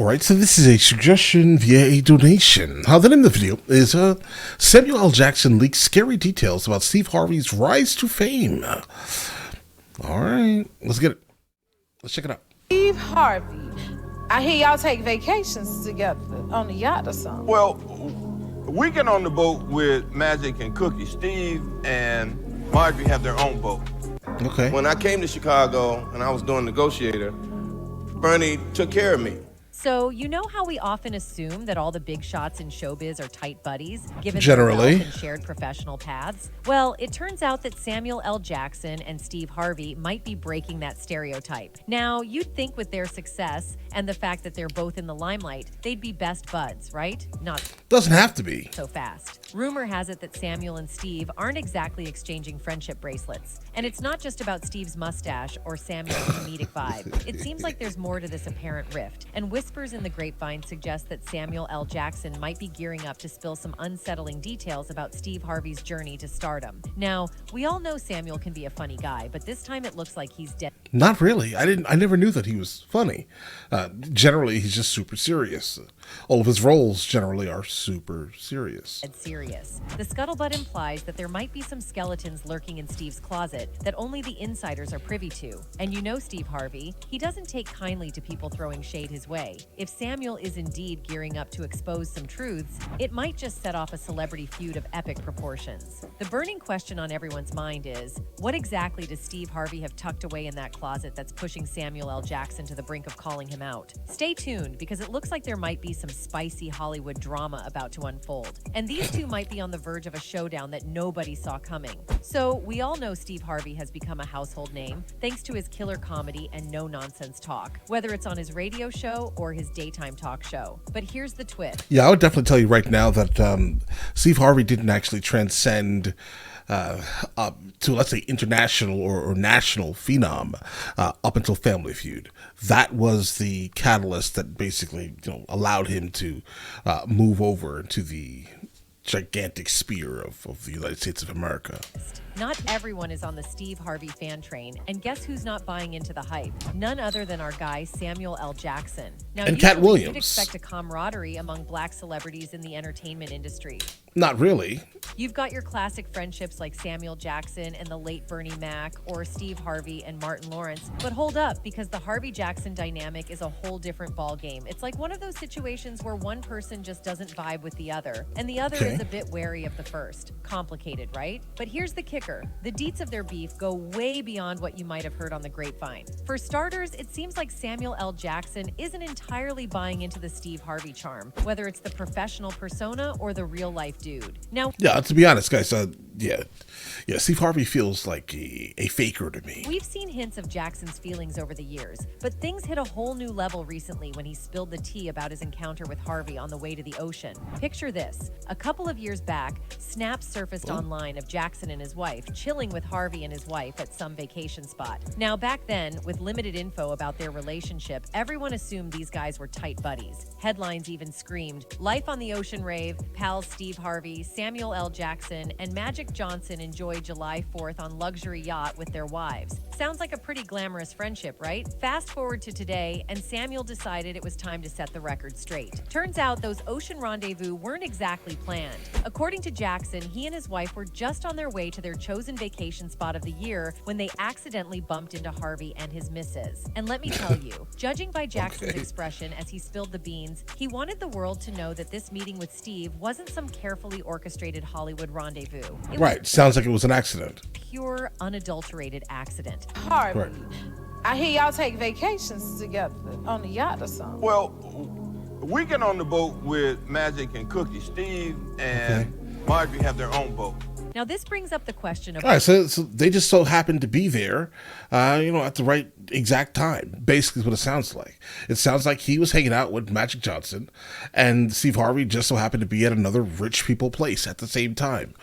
Alright, so this is a suggestion via a donation. The name of the video is Samuel L. Jackson leaks scary details about Steve Harvey's rise to fame. Alright, let's get it. Let's check it out. Steve Harvey. I hear y'all take vacations together on the yacht or something. Well, we get on the boat with Magic and Cookie. Steve and Marjorie have their own boat. Okay. When I came to Chicago and I was doing negotiator, Bernie took care of me. So, you know how we often assume that all the big shots in showbiz are tight buddies, given Generally. their wealth and shared professional paths? Well, it turns out that Samuel L. Jackson and Steve Harvey might be breaking that stereotype. Now, you'd think with their success and the fact that they're both in the limelight, they'd be best buds, right? Not Doesn't have to be. so fast. Rumor has it that Samuel and Steve aren't exactly exchanging friendship bracelets. And it's not just about Steve's mustache or Samuel's comedic vibe. It seems like there's more to this apparent rift. And whispers in the grapevine suggest that Samuel L. Jackson might be gearing up to spill some unsettling details about Steve Harvey's journey to stardom. Now, we all know Samuel can be a funny guy, but this time it looks like he's dead. Not really. I never knew that he was funny. Generally, he's just super serious. All of his roles generally are super serious. Serious. The scuttlebutt implies that there might be some skeletons lurking in Steve's closet that only the insiders are privy to. And you know Steve Harvey, he doesn't take kindly to people throwing shade his way. If Samuel is indeed gearing up to expose some truths, it might just set off a celebrity feud of epic proportions. The burning question on everyone's mind is, what exactly does Steve Harvey have tucked away in that closet that's pushing Samuel L. Jackson to the brink of calling him out? Stay tuned, because it looks like there might be some spicy Hollywood drama about to unfold. And these two might be on the verge of a showdown that nobody saw coming. So, we all know Steve Harvey has become a household name thanks to his killer comedy and no-nonsense talk, whether it's on his radio show or his daytime talk show. But here's the twist. Yeah, I would definitely tell you right now that Steve Harvey didn't actually transcend to, let's say, international or national phenom up until Family Feud. That was the catalyst that basically, allowed him to move over into the gigantic sphere of the United States of America. Not everyone is on the Steve Harvey fan train, and guess who's not buying into the hype? None other than our guy Samuel L. Jackson. Now, And Cat usually Williams. You'd expect a camaraderie among black celebrities in the entertainment industry. Not really. You've got your classic friendships like Samuel Jackson and the late Bernie Mac, or Steve Harvey and Martin Lawrence. But hold up, because the Harvey-Jackson dynamic is a whole different ballgame. It's like one of those situations where one person just doesn't vibe with the other, and the other is a bit wary of the first. Complicated, right? But here's the kicker. The deets of their beef go way beyond what you might have heard on the grapevine. For starters, it seems like Samuel L. Jackson isn't entirely buying into the Steve Harvey charm, whether it's the professional persona or the real-life dude. Now, Yeah, to be honest, guys, Steve Harvey feels like a faker to me. we've seen hints of Jackson's feelings over the years, but things hit a whole new level recently when he spilled the tea about his encounter with Harvey on the way to the ocean. Picture this. A couple of years back, snaps surfaced online of Jackson and his wife chilling with Harvey and his wife at some vacation spot. Now, back then, with limited info about their relationship, everyone assumed these guys were tight buddies. Headlines even screamed, "Life on the Ocean Rave, pals Steve Harvey, Samuel L. Jackson, and Magic Johnson enjoy July 4th on luxury yacht with their wives." Sounds like a pretty glamorous friendship, right? Fast forward to today, and Samuel decided it was time to set the record straight. Turns out those ocean rendezvous weren't exactly planned. According to Jackson, he and his wife were just on their way to their chosen vacation spot of the year when they accidentally bumped into Harvey and his missus. And let me tell you, judging by Jackson's expression as he spilled the beans, he wanted the world to know that this meeting with Steve wasn't some carefully orchestrated Hollywood rendezvous. It Right, sounds like it was an accident. was pure, unadulterated accident. Harvey. Right. I hear y'all take vacations together on the yacht or something. Well, we get on the boat with Magic and Cookie. Steve and Marjorie have their own boat. Now, this brings up the question of All right, so they just so happened to be there, at the right exact time. Basically, is what it sounds like. It sounds like he was hanging out with Magic Johnson, and Steve Harvey just so happened to be at another rich people place at the same time.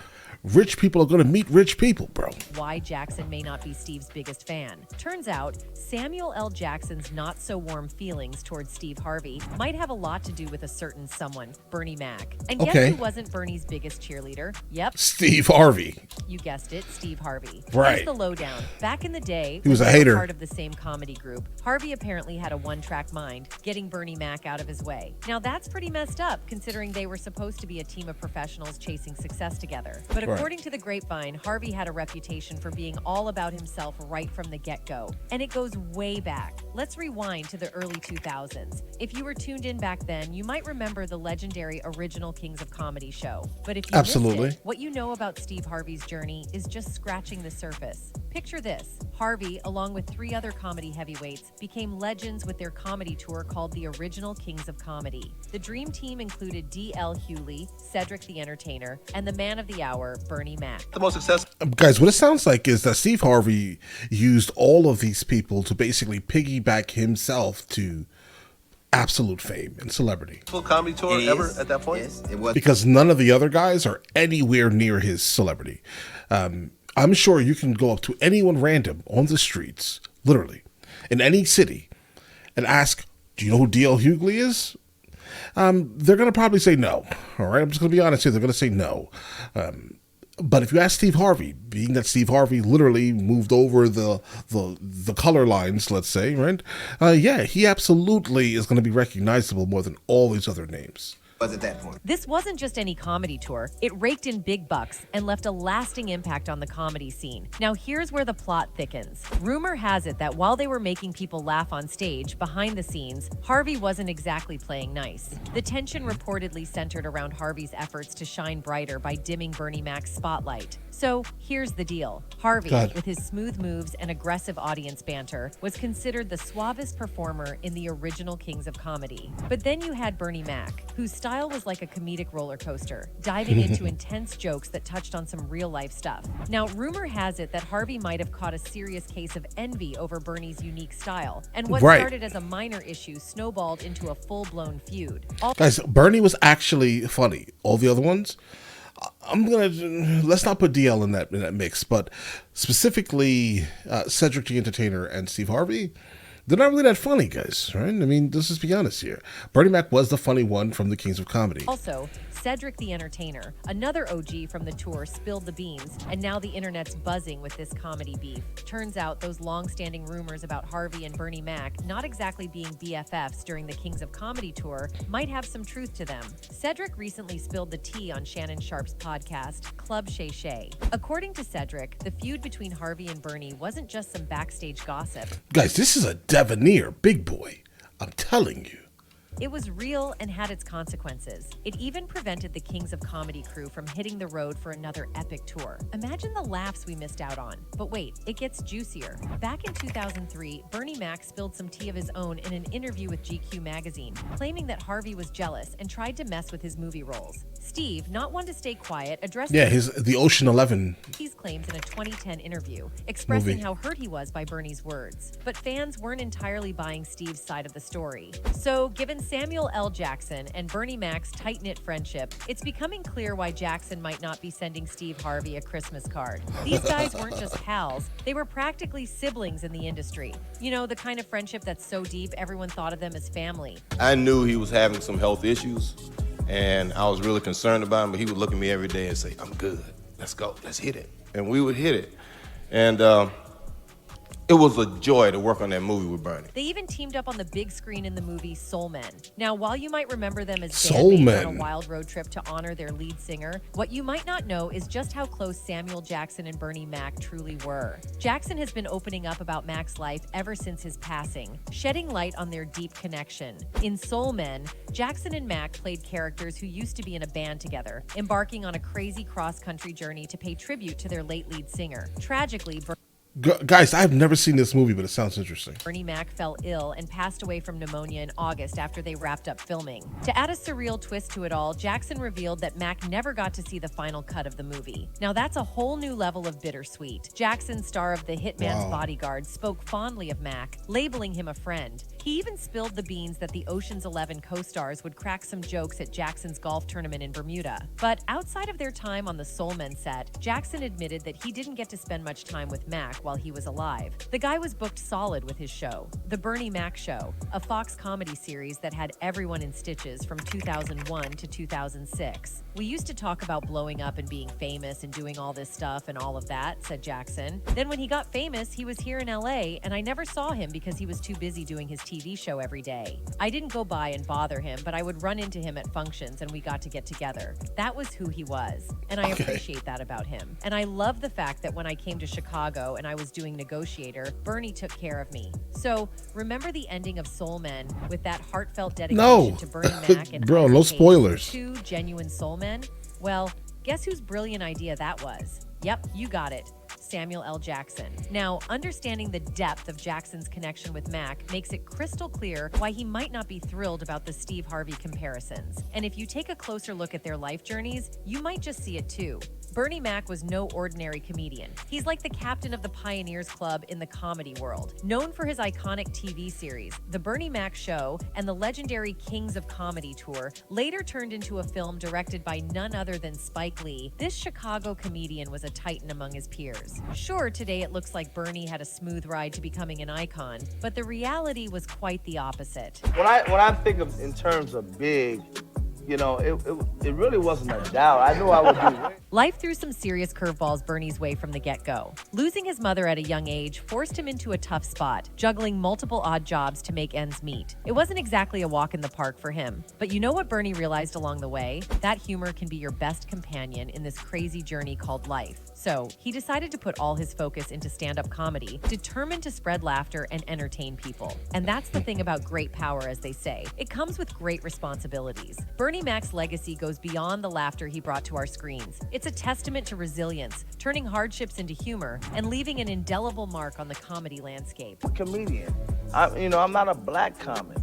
rich people are going to meet rich people, bro. Why Jackson may not be Steve's biggest fan. Turns out, Samuel L. Jackson's not-so-warm feelings towards Steve Harvey might have a lot to do with a certain someone, Bernie Mac. And guess Okay. who wasn't Bernie's biggest cheerleader? Yep, Steve Harvey. you guessed it, Steve Harvey. Right. Here's the lowdown. Back in the day, He was when a they were hater. part of the same comedy group, Harvey apparently had a one-track mind, getting Bernie Mac out of his way. Now that's pretty messed up, considering they were supposed to be a team of professionals chasing success together. But Right. according to the grapevine, Harvey had a reputation for being all about himself right from the get-go. And it goes way back. Let's rewind to the early 2000s. If you were tuned in back then, you might remember the legendary original Kings of Comedy show. But if you Absolutely. missed it, what you know about Steve Harvey's journey is just scratching the surface. Picture this. Harvey, along with 3 other comedy heavyweights, became legends with their comedy tour called the Original Kings of Comedy. The dream team included D.L. Hewley, Cedric the Entertainer, and the man of the hour, Bernie Mac. The most successful Guys, what it sounds like is that Steve Harvey used all of these people to basically piggyback himself to absolute fame and celebrity. comedy tour ever at that point. Yes, it was. Because none of the other guys are anywhere near his celebrity. I'm sure you can go up to anyone random on the streets, literally, in any city, and ask, do you know who D.L. Hughley is? They're going to probably say no. All right, I'm just going to be honest here. They're going to say no. But if you ask Steve Harvey, being that Steve Harvey literally moved over the color lines, let's say, right? Yeah, he absolutely is going to be recognizable more than all these other names. Was at that point. This wasn't just any comedy tour. It raked in big bucks and left a lasting impact on the comedy scene. Now here's where the plot thickens. Rumor has it that while they were making people laugh on stage, behind the scenes, Harvey wasn't exactly playing nice. The tension reportedly centered around Harvey's efforts to shine brighter by dimming Bernie Mac's spotlight. So here's the deal. Harvey, God. with his smooth moves and aggressive audience banter, was considered the suavest performer in the original Kings of Comedy. But then you had Bernie Mac, whose style was like a comedic roller coaster, diving into intense jokes that touched on some real-life stuff. Now, rumor has it that Harvey might have caught a serious case of envy over Bernie's unique style, and what Right. started as a minor issue snowballed into a full-blown feud. Guys, Bernie was actually funny. All the other ones, let's not put DL in that mix, but specifically Cedric the Entertainer and Steve Harvey, they're not really that funny, guys, right? I mean, let's just be honest here. Bernie Mac was the funny one from the Kings of Comedy. Also, Cedric the Entertainer, another OG from the tour, spilled the beans, and now the internet's buzzing with this comedy beef. Turns out those long-standing rumors about Harvey and Bernie Mac not exactly being BFFs during the Kings of Comedy tour might have some truth to them. Cedric recently spilled the tea on Shannon Sharp's podcast, Club Shay Shay. According to Cedric, the feud between Harvey and Bernie wasn't just some backstage gossip. Guys, this is a debonair big boy. I'm telling you. It was real and had its consequences. It even prevented the Kings of Comedy crew from hitting the road for another epic tour. Imagine the laughs we missed out on. But wait, it gets juicier. Back in 2003, Bernie Mac spilled some tea of his own in an interview with GQ magazine, claiming that Harvey was jealous and tried to mess with his movie roles. Steve, not one to stay quiet, addressed The Ocean 11 these claims in a 2010 interview, expressing movie. how hurt he was by Bernie's words. But fans weren't entirely buying Steve's side of the story. So, given Samuel L. Jackson and Bernie Mac's tight-knit friendship, it's becoming clear why Jackson might not be sending Steve Harvey a Christmas card. These guys weren't just pals, they were practically siblings in the industry. You know, the kind of friendship that's so deep, everyone thought of them as family. I knew he was having some health issues, and I was really concerned about him, but he would look at me every day and say, I'm good, let's go, let's hit it. And we would hit it. And it was a joy to work on that movie with Bernie. They even teamed up on the big screen in the movie Soul Men. Now, while you might remember them as Soul bandmates Men. on a wild road trip to honor their lead singer, what you might not know is just how close Samuel Jackson and Bernie Mac truly were. Jackson has been opening up about Mac's life ever since his passing, shedding light on their deep connection. In Soul Men, Jackson and Mac played characters who used to be in a band together, embarking on a crazy cross-country journey to pay tribute to their late lead singer. Tragically, Guys, I've never seen this movie, but it sounds interesting. Bernie Mac fell ill and passed away from pneumonia in August after they wrapped up filming. To add a surreal twist to it all, Jackson revealed that Mac never got to see the final cut of the movie. Now that's a whole new level of bittersweet. Jackson, star of The Hitman's Wow. Bodyguard, spoke fondly of Mac, labeling him a friend. He even spilled the beans that the Ocean's 11 co-stars would crack some jokes at Jackson's golf tournament in Bermuda. But outside of their time on the Soul Men set, Jackson admitted that he didn't get to spend much time with Mac while he was alive. The guy was booked solid with his show, The Bernie Mac Show, a Fox comedy series that had everyone in stitches from 2001 to 2006. We used to talk about blowing up and being famous and doing all this stuff and all of that, said Jackson. Then when he got famous, he was here in LA, and I never saw him because he was too busy doing his TV show every day. I didn't go by and bother him, but I would run into him at functions and we got to get together. That was who he was, and I appreciate that about him. And I love the fact that when I came to Chicago and I was doing Negotiator, Bernie took care of me. So remember the ending of Soul Men with that heartfelt dedication to Bernie Mac and bro, Isaac no Hayes, spoilers. two genuine soul men? Well, guess whose brilliant idea that was? Yep, you got it. Samuel L. Jackson. Now, understanding the depth of Jackson's connection with Mac makes it crystal clear why he might not be thrilled about the Steve Harvey comparisons. And if you take a closer look at their life journeys, you might just see it too. Bernie Mac was no ordinary comedian. He's like the captain of the Pioneers Club in the comedy world. Known for his iconic TV series, The Bernie Mac Show and the legendary Kings of Comedy tour, later turned into a film directed by none other than Spike Lee, this Chicago comedian was a titan among his peers. Sure, today it looks like Bernie had a smooth ride to becoming an icon, but the reality was quite the opposite. When I think of in terms of big, you know, it really wasn't a doubt. I knew I would do. Life threw some serious curveballs Bernie's way from the get-go. Losing his mother at a young age forced him into a tough spot, juggling multiple odd jobs to make ends meet. It wasn't exactly a walk in the park for him. But you know what Bernie realized along the way? That humor can be your best companion in this crazy journey called life. So he decided to put all his focus into stand-up comedy, determined to spread laughter and entertain people. And that's the thing about great power, as they say. It comes with great responsibilities. Bernie Mac's legacy goes beyond the laughter he brought to our screens. It's a testament to resilience, turning hardships into humor, and leaving an indelible mark on the comedy landscape. Comedian. I'm not a black comic.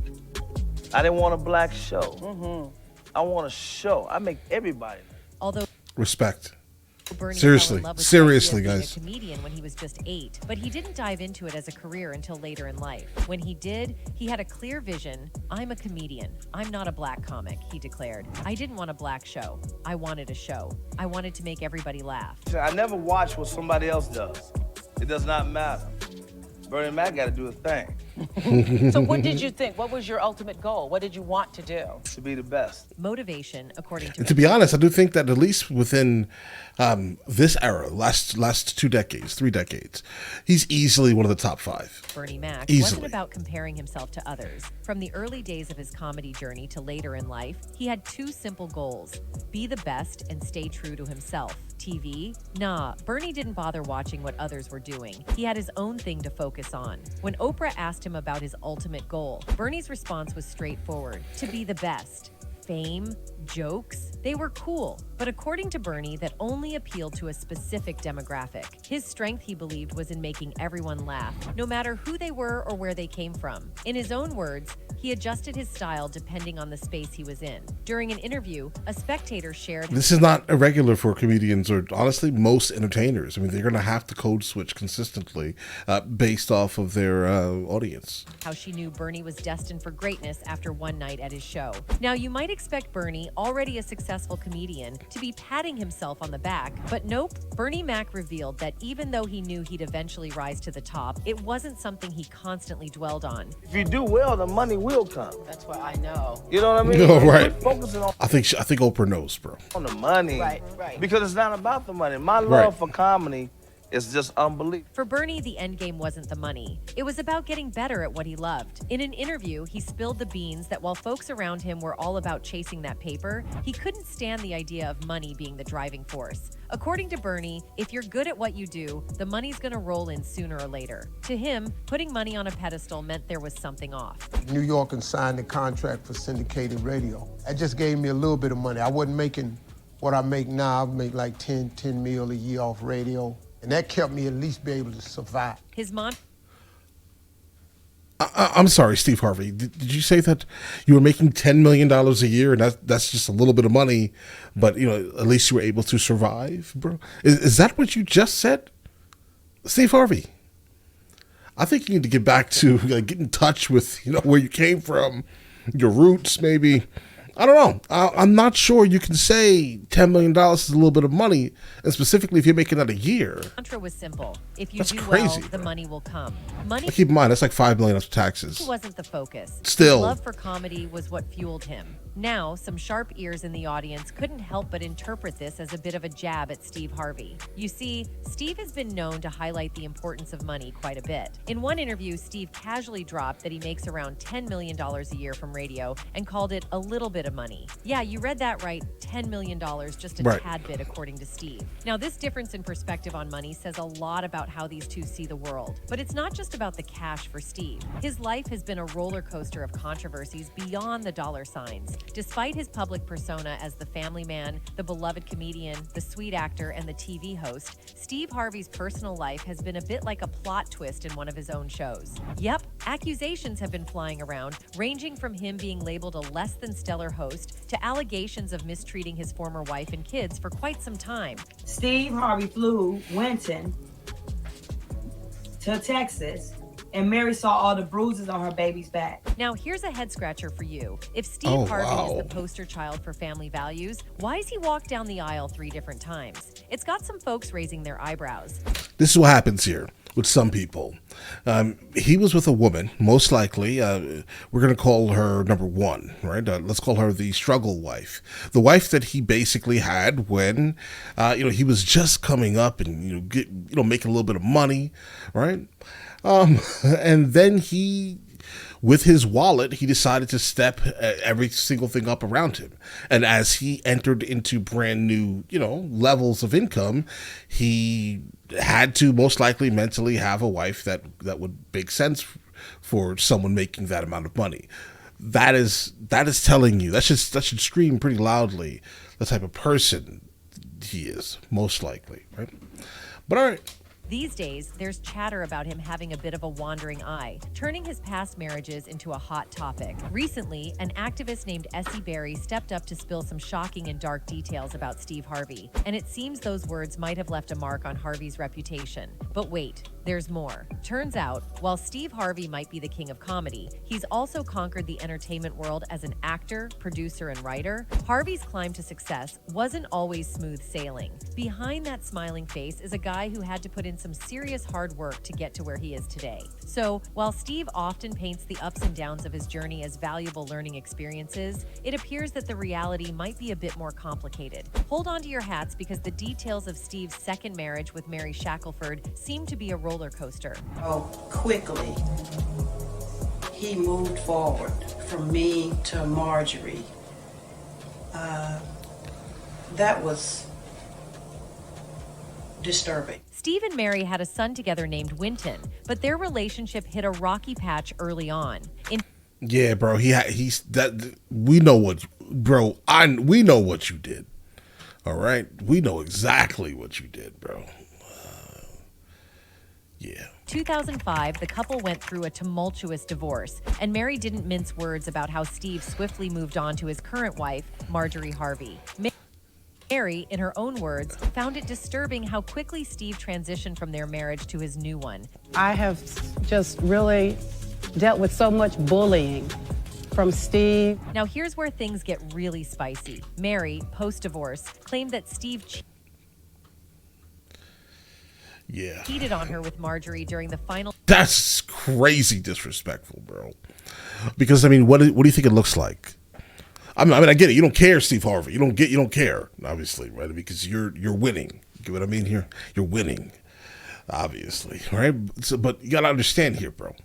I didn't want a black show. I want a show. I make everybody. Although Respect. Bernie Seriously, fell in love with seriously, the idea of guys. being a comedian when he was just 8, but he didn't dive into it as a career until later in life. When he did, he had a clear vision. I'm a comedian. I'm not a black comic, he declared. I didn't want a black show. I wanted a show. I wanted to make everybody laugh. I never watch what somebody else does. It does not matter. Bernie Mac got to do a thing. So what did you think? What was your ultimate goal? What did you want to do? To be the best. Motivation, according to And to be honest, I do think that at least within this era, last 2 decades, 3 decades, he's easily one of the top 5. Bernie Mac Easily. wasn't about comparing himself to others. From the early days of his comedy journey to later in life, he had 2 simple goals: be the best and stay true to himself. TV? Nah, Bernie didn't bother watching what others were doing. He had his own thing to focus on. When Oprah asked him about his ultimate goal, Bernie's response was straightforward: to be the best. Fame, jokes, they were cool, but according to Bernie, that only appealed to a specific demographic. His strength, he believed, was in making everyone laugh, no matter who they were or where they came from. In his own words, he adjusted his style depending on the space he was in. During an interview, a spectator shared... This is not irregular for comedians or, honestly, most entertainers. I mean, they're going to have to code switch consistently based off of their audience. How she knew Bernie was destined for greatness after one night at his show. Now, you might expect Bernie, already a successful comedian, to be patting himself on the back, but nope. Bernie Mac revealed that even though he knew he'd eventually rise to the top, it wasn't something he constantly dwelled on. If you do well, the money will come. That's what I know. You know what I mean? No, right. Quit focusing I think Oprah knows, bro. on the money. Right. Because it's not about the money. My love Right. for comedy is just unbelievable. For Bernie, the end game wasn't the money. It was about getting better at what he loved. In an interview, he spilled the beans that while folks around him were all about chasing that paper, he couldn't stand the idea of money being the driving force. According to Bernie, if you're good at what you do, the money's gonna roll in sooner or later. To him, putting money on a pedestal meant there was something off. New York and signed a contract for syndicated radio. That just gave me a little bit of money. I wasn't making what I make now. I make like 10 mil a year off radio. And that kept me at least be able to survive. His mom... I'm sorry, Steve Harvey. Did you say that you were making $10 million a year and that's just a little bit of money, but at least you were able to survive, bro? Is that what you just said, Steve Harvey? I think you need to get back to get in touch with where you came from, your roots, maybe. I don't know. I'm not sure you can say $10 million is a little bit of money, and specifically if you're making that a year. Mantra was simple. If you That's do crazy, well, the bro. money will come. Money But keep in mind, that's like $5 million after taxes. wasn't the focus. Still. His love for comedy was what fueled him. Now, some sharp ears in the audience couldn't help but interpret this as a bit of a jab at Steve Harvey. You see, Steve has been known to highlight the importance of money quite a bit. In one interview, Steve casually dropped that he makes around $10 million a year from radio and called it a little bit of money. Yeah, you read that right, $10 million, just a Right. tad bit, according to Steve. Now, this difference in perspective on money says a lot about how these two see the world. But it's not just about the cash for Steve. His life has been a roller coaster of controversies beyond the dollar signs. Despite his public persona as the family man, the beloved comedian, the sweet actor, and the TV host, Steve Harvey's personal life has been a bit like a plot twist in one of his own shows. Yep, accusations have been flying around, ranging from him being labeled a less than stellar host to allegations of mistreating his former wife and kids for quite some time. Steve Harvey flew Winton to Texas, and Mary saw all the bruises on her baby's back. Now, here's a head scratcher for you. If Steve Oh, Harvey wow. is the poster child for family values, why has he walked down the aisle 3 different times? It's got some folks raising their eyebrows. This is what happens here with some people. He was with a woman, most likely. We're going to call her number one, right? Let's call her the struggle wife. The wife that he basically had when, he was just coming up and, making a little bit of money, right? And then he, with his wallet, he decided to step every single thing up around him. And as he entered into brand new, levels of income, he had to most likely mentally have a wife that would make sense for someone making that amount of money. That is telling you, that should scream pretty loudly the type of person he is, most likely, right? But all right. These days, there's chatter about him having a bit of a wandering eye, turning his past marriages into a hot topic. Recently, an activist named Essie Berry stepped up to spill some shocking and dark details about Steve Harvey, and it seems those words might have left a mark on Harvey's reputation. But wait, there's more. Turns out, while Steve Harvey might be the king of comedy, he's also conquered the entertainment world as an actor, producer, and writer. Harvey's climb to success wasn't always smooth sailing. Behind that smiling face is a guy who had to put in some serious hard work to get to where he is today. So, while Steve often paints the ups and downs of his journey as valuable learning experiences, it appears that the reality might be a bit more complicated. Hold on to your hats because the details of Steve's second marriage with Mary Shackelford seem to be a roller coaster. Oh, quickly, he moved forward from me to Marjorie. That was disturbing. Steve and Mary had a son together named Winton, but their relationship hit a rocky patch early on. Yeah, bro. We know what, bro. We know what you did. All right, we know exactly what you did, bro. Yeah. 2005, the couple went through a tumultuous divorce, and Mary didn't mince words about how Steve swiftly moved on to his current wife, Marjorie Harvey. Mary, in her own words, found it disturbing how quickly Steve transitioned from their marriage to his new one. I have just really dealt with so much bullying from Steve. Now here's where things get really spicy. Mary, post-divorce, claimed that Steve cheated on her with Marjorie during the final... That's crazy disrespectful, bro. Because, what do you think it looks like? I mean, I get it. You don't care, Steve Harvey. You don't care, obviously, right? Because you're winning. You get what I mean here? You're winning, obviously, right? So, but you gotta understand here, bro.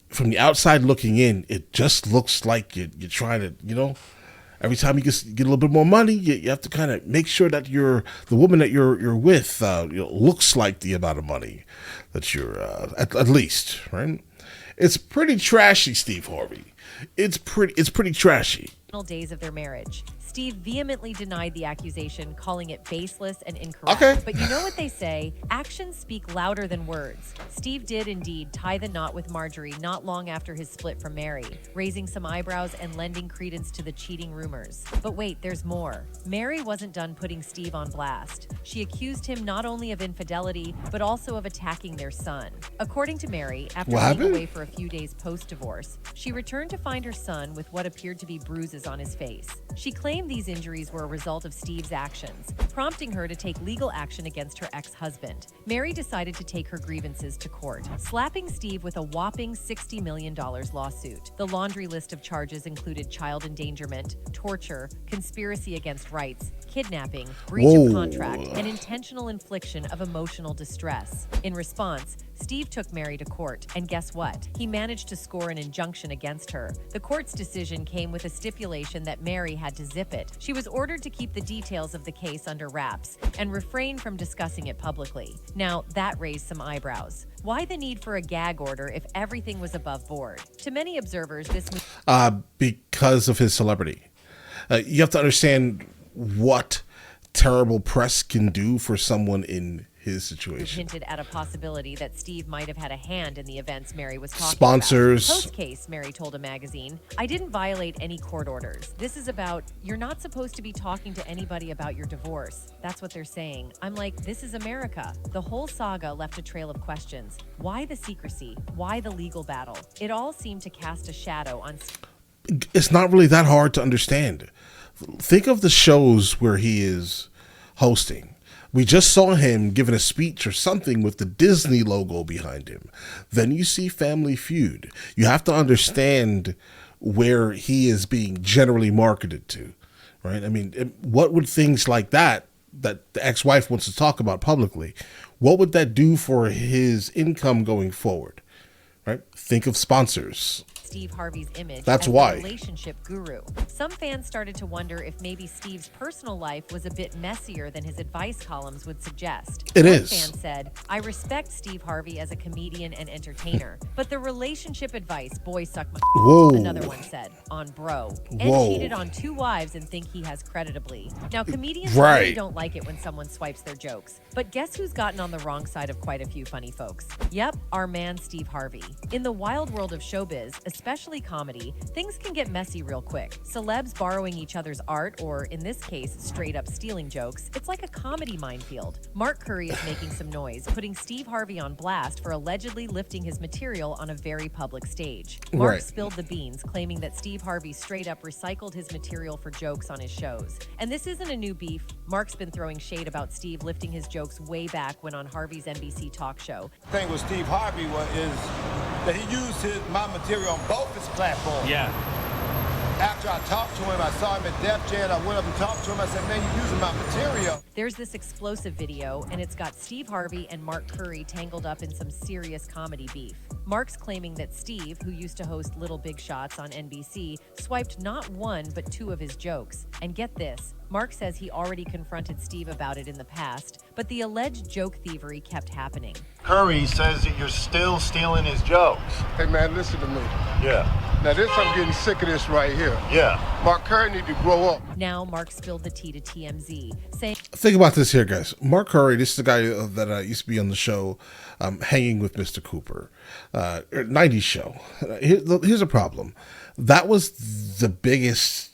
From the outside looking in, it just looks like you're trying to, every time you get a little bit more money, you have to kind of make sure that the woman that you're with looks like the amount of money that you're at least, right? It's pretty trashy, Steve Harvey. It's pretty trashy. Days of their marriage. Steve vehemently denied the accusation, calling it baseless and incorrect. Okay. But you know what they say? Actions speak louder than words. Steve did indeed tie the knot with Marjorie not long after his split from Mary, raising some eyebrows and lending credence to the cheating rumors. But wait, there's more. Mary wasn't done putting Steve on blast. She accused him not only of infidelity, but also of attacking their son. According to Mary, after being away for a few days post-divorce, she returned to find her son with what appeared to be bruises on his face. She claimed these injuries were a result of Steve's actions, prompting her to take legal action against her ex-husband. Mary decided to take her grievances to court, slapping Steve with a whopping $60 million lawsuit. The laundry list of charges included child endangerment, torture, conspiracy against rights, kidnapping, breach of contract, and intentional infliction of emotional distress. In response, Steve took Mary to court, and guess what? He managed to score an injunction against her. The court's decision came with a stipulation that Mary had to zip it. She was ordered to keep the details of the case under wraps and refrain from discussing it publicly. Now, that raised some eyebrows. Why the need for a gag order if everything was above board? To many observers, this because of his celebrity. You have to understand what terrible press can do for someone in his situation. Hinted at a possibility that Steve might have had a hand in the events Mary was talking Sponsors. about. Post-case, Mary told a magazine, "I didn't violate any court orders. This is about, you're not supposed to be talking to anybody about your divorce." That's what they're saying. I'm like, this is America. The whole saga left a trail of questions. Why the secrecy? Why the legal battle? It all seemed to cast a shadow on... It's not really that hard to understand. Think of the shows where he is hosting. We just saw him giving a speech or something with the Disney logo behind him. Then you see Family Feud. You have to understand where he is being generally marketed to, right? I mean, what would things like that the ex-wife wants to talk about publicly, what would that do for his income going forward, right? Think of sponsors. Steve Harvey's image That's as why. the relationship guru. Some fans started to wonder if maybe Steve's personal life was a bit messier than his advice columns would suggest. It One is. fan said, "I respect Steve Harvey as a comedian and entertainer, but the relationship advice, boy suck my..." Whoa. Another one said, "On bro." And Whoa. cheated on 2 wives and think he has creditably. Now, comedians Right. really don't like it when someone swipes their jokes. But guess who's gotten on the wrong side of quite a few funny folks? Yep, our man Steve Harvey. In the wild world of showbiz, especially comedy, things can get messy real quick. Celebs borrowing each other's art, or in this case, straight up stealing jokes, it's like a comedy minefield. Mark Curry is making some noise, putting Steve Harvey on blast for allegedly lifting his material on a very public stage. Mark Right. spilled the beans, claiming that Steve Harvey straight up recycled his material for jokes on his shows. And this isn't a new beef. Mark's been throwing shade about Steve lifting his jokes way back when on Harvey's NBC talk show. The thing with Steve Harvey is that he used my material on both his platforms. Yeah. After I talked to him, I saw him at Def Jam. I went up and talked to him. I said, "Man, you're using my material." There's this explosive video, and it's got Steve Harvey and Mark Curry tangled up in some serious comedy beef. Mark's claiming that Steve, who used to host Little Big Shots on NBC, swiped not 1 but 2 of his jokes. And get this, Mark says he already confronted Steve about it in the past, but the alleged joke thievery kept happening. Curry says that you're still stealing his jokes. Hey man, listen to me. Yeah. Now this, I'm getting sick of this right here. Yeah. Mark Curry need to grow up. Now Mark spilled the tea to TMZ, saying... Think about this here, guys. Mark Curry, this is the guy that used to be on the show Hanging with Mr. Cooper, 90s show. Here's a problem. That was the biggest,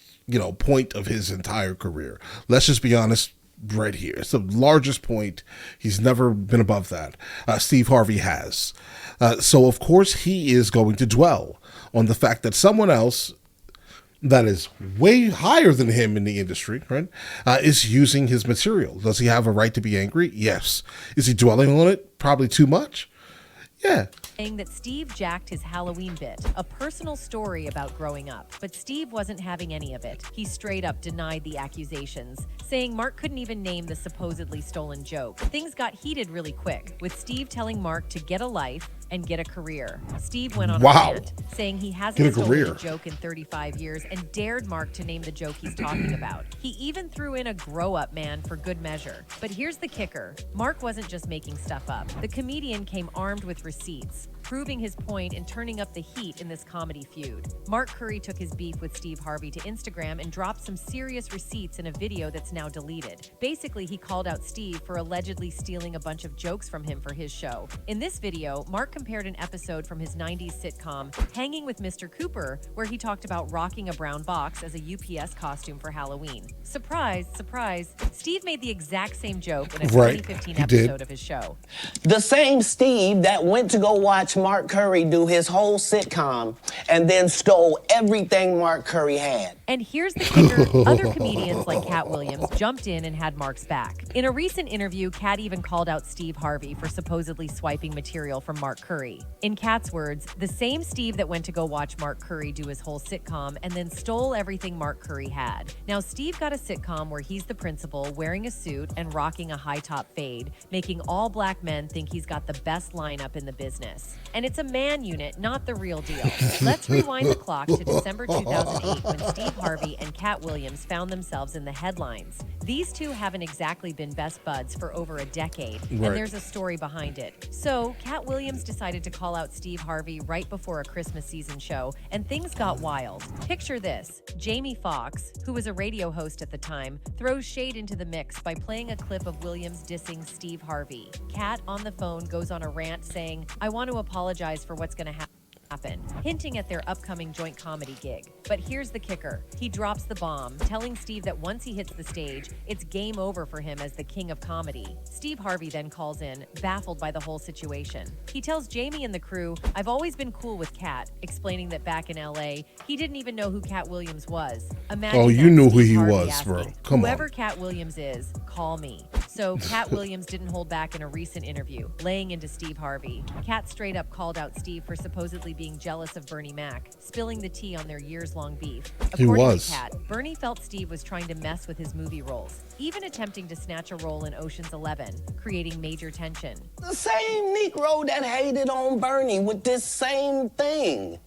point of his entire career. Let's just be honest right here. It's the largest point. He's never been above that. Steve Harvey has. So, of course, he is going to dwell on the fact that someone else that is way higher than him in the industry, right, is using his material. Does he have a right to be angry? Yes. Is he dwelling on it? Probably too much. Yeah. Saying that Steve jacked his Halloween bit, a personal story about growing up. But Steve wasn't having any of it. He straight up denied the accusations, saying Mark couldn't even name the supposedly stolen joke. Things got heated really quick, with Steve telling Mark to get a life and get a career. Steve went on a rant, saying he hasn't stolen a joke in 35 years and dared Mark to name the joke he's talking about. He even threw in a grow-up man for good measure. But here's the kicker. Mark wasn't just making stuff up. The comedian came armed with receipts. proving his point and turning up the heat in this comedy feud. Mark Curry took his beef with Steve Harvey to Instagram and dropped some serious receipts in a video that's now deleted. Basically, he called out Steve for allegedly stealing a bunch of jokes from him for his show. In this video, Mark compared an episode from his 90s sitcom, Hanging with Mr. Cooper, where he talked about rocking a brown box as a UPS costume for Halloween. Surprise, surprise, Steve made the exact same joke in a 2015 episode of his show. The same Steve that went to go watch Mark Curry do his whole sitcom and then stole everything Mark Curry had. And here's the kicker, other comedians like Cat Williams jumped in and had Mark's back. In a recent interview, Cat even called out Steve Harvey for supposedly swiping material from Mark Curry. In Cat's words, the same Steve that went to go watch Mark Curry do his whole sitcom and then stole everything Mark Curry had. Now, Steve got a sitcom where he's the principal, wearing a suit and rocking a high-top fade, making all black men think he's got the best lineup in the business. And it's a man unit, not the real deal. Let's rewind the clock to December 2008 when Steve Harvey and Cat Williams found themselves in the headlines. These two haven't exactly been best buds for over a decade, and there's a story behind it. So, Cat Williams decided to call out Steve Harvey right before a Christmas season show, and things got wild. Picture this. Jamie Foxx, who was a radio host at the time, throws shade into the mix by playing a clip of Williams dissing Steve Harvey. Cat on the phone goes on a rant saying, "I want to apologize for what's going to happen," hinting at their upcoming joint comedy gig. But here's the kicker. He drops the bomb, telling Steve that once he hits the stage, it's game over for him as the king of comedy. Steve Harvey then calls in, baffled by the whole situation. He tells Jamie and the crew, "I've always been cool with Cat," explaining that back in LA, he didn't even know who Cat Williams was. Imagine you knew who Steve he Harvey was, asking, bro. Come "Whoever on. Cat Williams is, call me." So Cat Williams didn't hold back in a recent interview, laying into Steve Harvey. Cat straight up called out Steve for supposedly being jealous of Bernie Mac, spilling the tea on their years-long beef. According to Cat, Bernie felt Steve was trying to mess with his movie roles, even attempting to snatch a role in Ocean's 11, creating major tension. The same Negro that hated on Bernie with this same thing.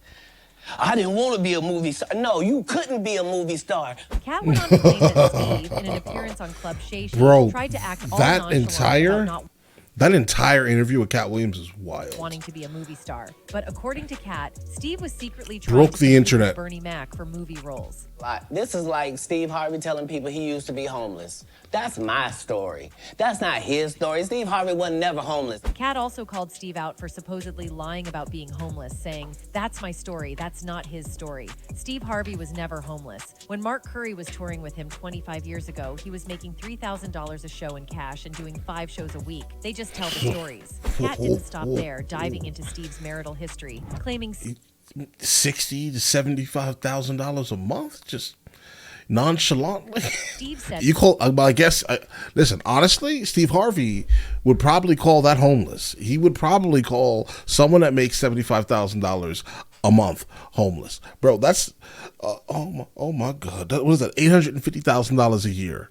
I didn't want to be a movie star. No, you couldn't be a movie star. Cat went on to claim that Steve, in an appearance on Club Shay Shay, Bro, tried to act all that nonchalant about that entire interview with Cat Williams is wild. wanting to be a movie star. But according to Cat, Steve was secretly Broke trying to the use internet. Bernie Mac for movie roles. This is like Steve Harvey telling people he used to be homeless. That's my story. That's not his story. Steve Harvey wasn't never homeless. Cat also called Steve out for supposedly lying about being homeless, saying, "That's my story, that's not his story. Steve Harvey was never homeless. When Mark Curry was touring with him 25 years ago, he was making $3,000 a show in cash and doing 5 shows a week. They just tell the stories." Cat didn't stop there, diving into Steve's marital history, claiming $60,000 to $75,000 a month, just nonchalantly. Steve said, You call? I guess. Listen, honestly, Steve Harvey would probably call that homeless. He would probably call someone that makes $75,000 a month homeless, bro. That's oh my god. What is that? $850,000 a year.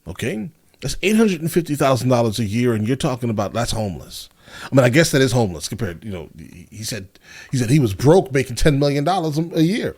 Okay, that's $850,000 a year, and you're talking about that's homeless. I mean, I guess that is homeless compared. You know, he said he was broke, making $10 million a year.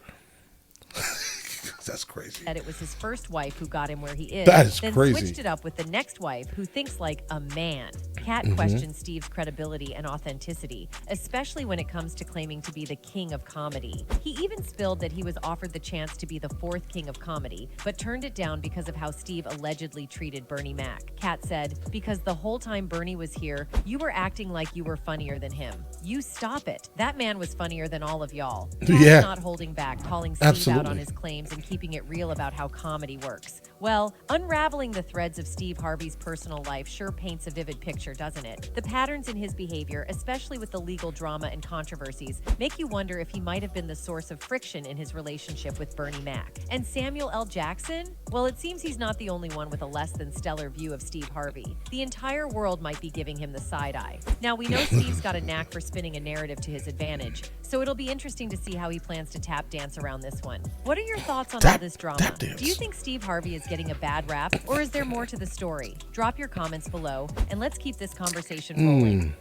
That's crazy. That it was his first wife who got him where he is. That is then crazy. Switched it up with the next wife who thinks like a man. Cat questioned Steve's credibility and authenticity, especially when it comes to claiming to be the king of comedy. He even spilled that he was offered the chance to be the 4th king of comedy, but turned it down because of how Steve allegedly treated Bernie Mac. Cat said, "Because the whole time Bernie was here, you were acting like you were funnier than him. You stop it. That man was funnier than all of y'all." Cat's not holding back, calling Steve out on his claims and keeping it real about how comedy works. Well, unraveling the threads of Steve Harvey's personal life sure paints a vivid picture, doesn't it? The patterns in his behavior, especially with the legal drama and controversies, make you wonder if he might have been the source of friction in his relationship with Bernie Mac. And Samuel L. Jackson? Well, it seems he's not the only one with a less than stellar view of Steve Harvey. The entire world might be giving him the side eye. Now, we know Steve's got a knack for spinning a narrative to his advantage, so it'll be interesting to see how he plans to tap dance around this one. What are your thoughts on all this drama? Do you think Steve Harvey is getting a bad rap, or is there more to the story? Drop your comments below, and let's keep this conversation rolling.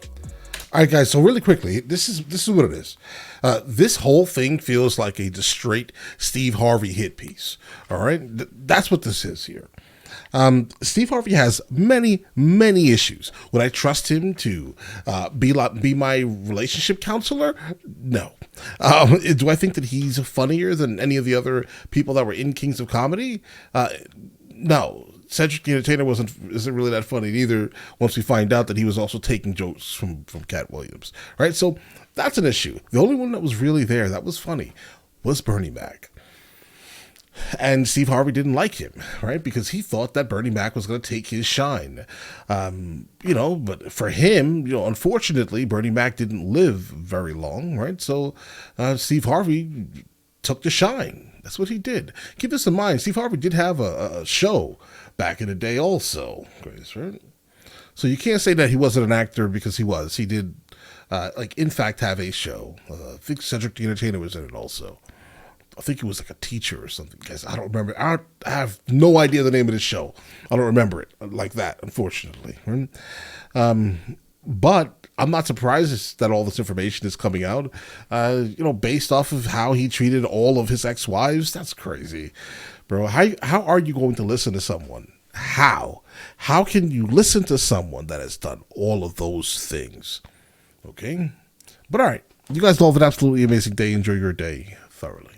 All right, guys. So really quickly, this is what it is. This whole thing feels like a straight Steve Harvey hit piece. All right, that's what this is here. Steve Harvey has many, many issues. Would I trust him to be my relationship counselor? No. Do I think that he's funnier than any of the other people that were in Kings of Comedy? No. Cedric the Entertainer isn't really that funny either. Once we find out that he was also taking jokes from Cat Williams, right? So that's an issue. The only one that was really there that was funny was Bernie Mac. And Steve Harvey didn't like him, right? Because he thought that Bernie Mac was going to take his shine. But for him, unfortunately, Bernie Mac didn't live very long, right? So Steve Harvey took the shine. That's what he did. Keep this in mind. Steve Harvey did have a show back in the day also, right? So you can't say that he wasn't an actor, because he was. He did, in fact, have a show. I think Cedric the Entertainer was in it also. I think he was like a teacher or something, guys. I don't remember. I have no idea the name of the show. I don't remember it like that, unfortunately. But I'm not surprised that all this information is coming out, based off of how he treated all of his ex-wives. That's crazy, bro. How are you going to listen to someone? How can you listen to someone that has done all of those things? Okay. But all right, you guys all have an absolutely amazing day. Enjoy your day thoroughly.